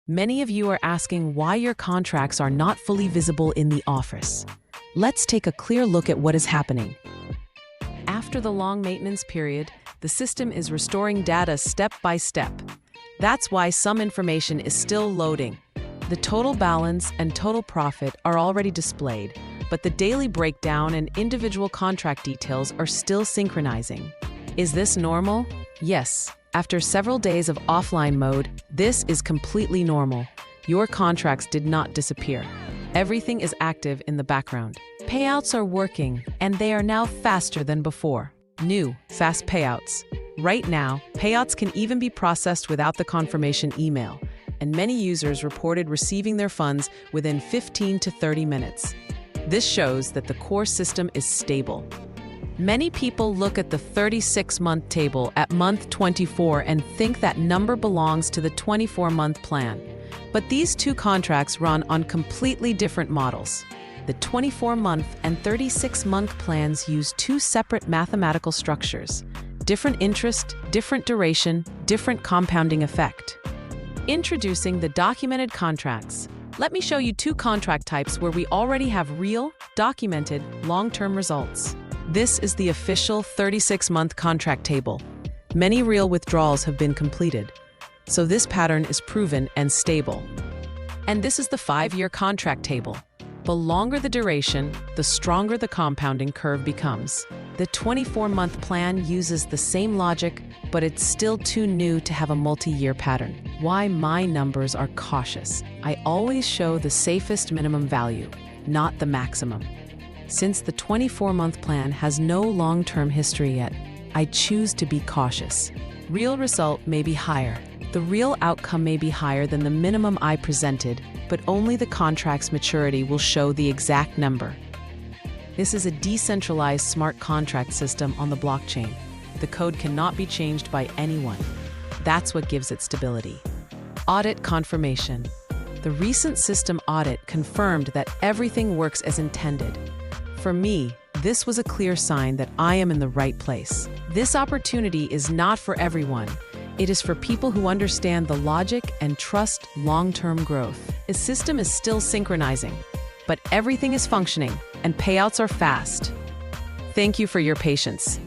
Many of you are asking why your contracts are not fully visible in the office. Let's take a clear look at what is happening. After the long maintenance period, the system is restoring data step by step. That's why some information is still loading. The total balance and total profit are already displayed, but the daily breakdown and individual contract details are still synchronizing. Is this normal? Yes. After several days of offline mode, this is completely normal. Your contracts did not disappear. Everything is active in the background. Payouts are working, and they are now faster than before. New, fast payouts. Right now, payouts can even be processed without the confirmation email, and many users reported receiving their funds within 15 to 30 minutes. This shows that the core system is stable. Many people look at the 36-month table at month 24 and think that number belongs to the 24-month plan. But these two contracts run on completely different models. The 24-month and 36-month plans use two separate mathematical structures: different interest, different duration, different compounding effect. Introducing the documented contracts. Let me show you two contract types where we already have real, documented, long-term results. This is the official 36-month contract table. Many real withdrawals have been completed, so this pattern is proven and stable. And this is the 5-year contract table. The longer the duration, the stronger the compounding curve becomes. The 24-month plan uses the same logic, but it's still too new to have a multi-year pattern. Why my numbers are cautious. I always show the safest minimum value, not the maximum. Since the 24-month plan has no long-term history yet, I choose to be cautious. Real result may be higher. The real outcome may be higher than the minimum I presented, but only the contract's maturity will show the exact number. This is a decentralized smart contract system on the blockchain. The code cannot be changed by anyone. That's what gives it stability. Audit confirmation. The recent system audit confirmed that everything works as intended. For me, this was a clear sign that I am in the right place. This opportunity is not for everyone. It is for people who understand the logic and trust long-term growth. The system is still synchronizing, but everything is functioning and payouts are fast. Thank you for your patience.